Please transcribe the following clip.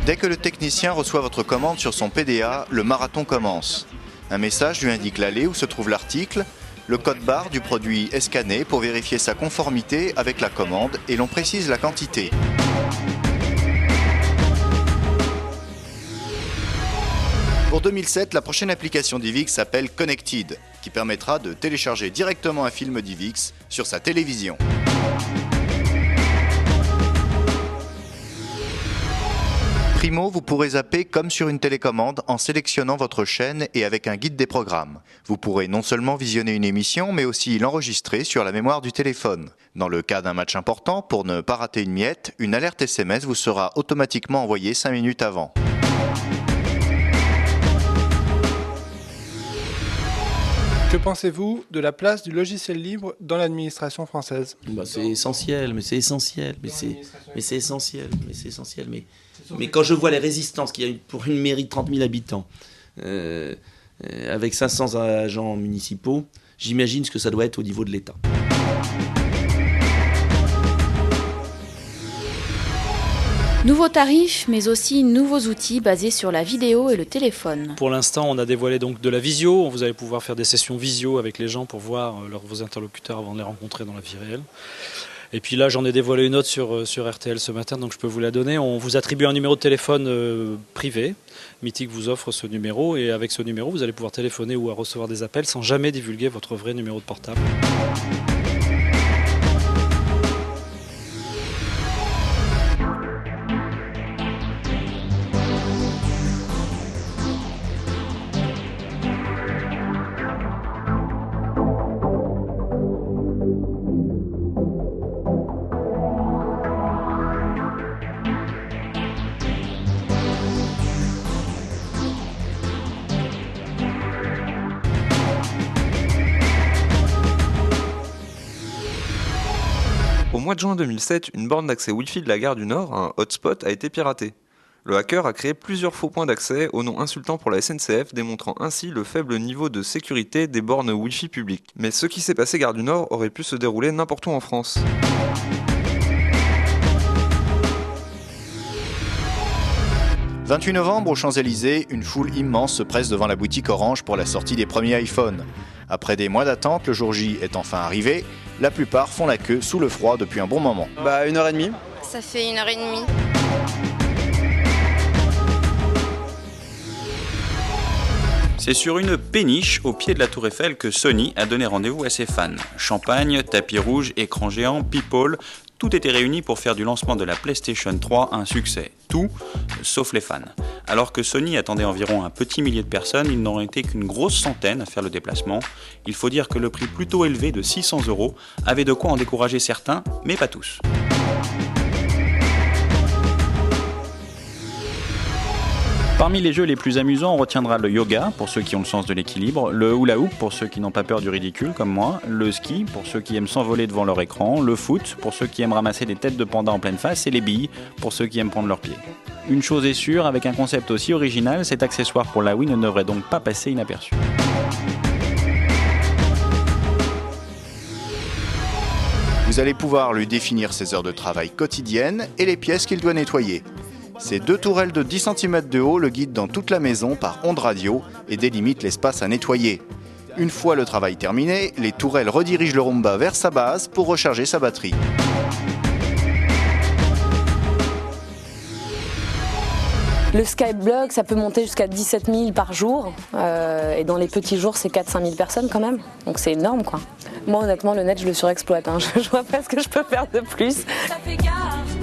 Dès que le technicien reçoit votre commande sur son PDA, le marathon commence. Un message lui indique l'allée où se trouve l'article. Le code barre du produit est scanné pour vérifier sa conformité avec la commande et l'on précise la quantité. Pour 2007, la prochaine application DivX s'appelle Connected, qui permettra de télécharger directement un film DivX sur sa télévision. Primo, vous pourrez zapper comme sur une télécommande en sélectionnant votre chaîne et avec un guide des programmes. Vous pourrez non seulement visionner une émission, mais aussi l'enregistrer sur la mémoire du téléphone. Dans le cas d'un match important, pour ne pas rater une miette, une alerte SMS vous sera automatiquement envoyée 5 minutes avant. Que pensez-vous de la place du logiciel libre dans l'administration française ? C'est essentiel, mais quand je vois les résistances qu'il y a eu pour une mairie de 30 000 habitants, avec 500 agents municipaux, j'imagine ce que ça doit être au niveau de l'État. Nouveaux tarifs, mais aussi nouveaux outils basés sur la vidéo et le téléphone. Pour l'instant, on a dévoilé donc de la visio. Vous allez pouvoir faire des sessions visio avec les gens pour voir vos interlocuteurs avant de les rencontrer dans la vie réelle. Et puis là, j'en ai dévoilé une autre sur RTL ce matin, donc je peux vous la donner. On vous attribue un numéro de téléphone privé. Mythique vous offre ce numéro et avec ce numéro, vous allez pouvoir téléphoner ou recevoir des appels sans jamais divulguer votre vrai numéro de portable. Au mois de juin 2007, une borne d'accès Wi-Fi de la gare du Nord, un hotspot, a été piratée. Le hacker a créé plusieurs faux points d'accès au nom insultant pour la SNCF, démontrant ainsi le faible niveau de sécurité des bornes Wi-Fi publiques. Mais ce qui s'est passé gare du Nord aurait pu se dérouler n'importe où en France. « 28 novembre, aux Champs-Élysées, une foule immense se presse devant la boutique Orange pour la sortie des premiers iPhones. Après des mois d'attente, le jour J est enfin arrivé. La plupart font la queue sous le froid depuis un bon moment. 1h30. Ça fait 1h30. C'est sur une péniche au pied de la Tour Eiffel que Sony a donné rendez-vous à ses fans. Champagne, tapis rouge, écran géant, people, tout était réuni pour faire du lancement de la PlayStation 3 un succès. Tout, sauf les fans. Alors que Sony attendait environ un petit millier de personnes, ils n'auraient été qu'une grosse centaine à faire le déplacement. Il faut dire que le prix plutôt élevé de 600 € avait de quoi en décourager certains, mais pas tous. Parmi les jeux les plus amusants, on retiendra le yoga, pour ceux qui ont le sens de l'équilibre, le hula hoop, pour ceux qui n'ont pas peur du ridicule, comme moi, le ski, pour ceux qui aiment s'envoler devant leur écran, le foot, pour ceux qui aiment ramasser des têtes de panda en pleine face, et les billes, pour ceux qui aiment prendre leurs pieds. Une chose est sûre, avec un concept aussi original, cet accessoire pour la Wii ne devrait donc pas passer inaperçu. Vous allez pouvoir lui définir ses heures de travail quotidiennes et les pièces qu'il doit nettoyer. Ces 2 tourelles de 10 cm de haut le guident dans toute la maison par ondes radio et délimitent l'espace à nettoyer. Une fois le travail terminé, les tourelles redirigent le Roomba vers sa base pour recharger sa batterie. Le Skyblog, ça peut monter jusqu'à 17 000 par jour. Et dans les petits jours, c'est 4-5 000 personnes quand même. Donc c'est énorme, quoi. Moi, honnêtement, le net, je le surexploite. Je vois pas ce que je peux faire de plus. Ça fait gaffe.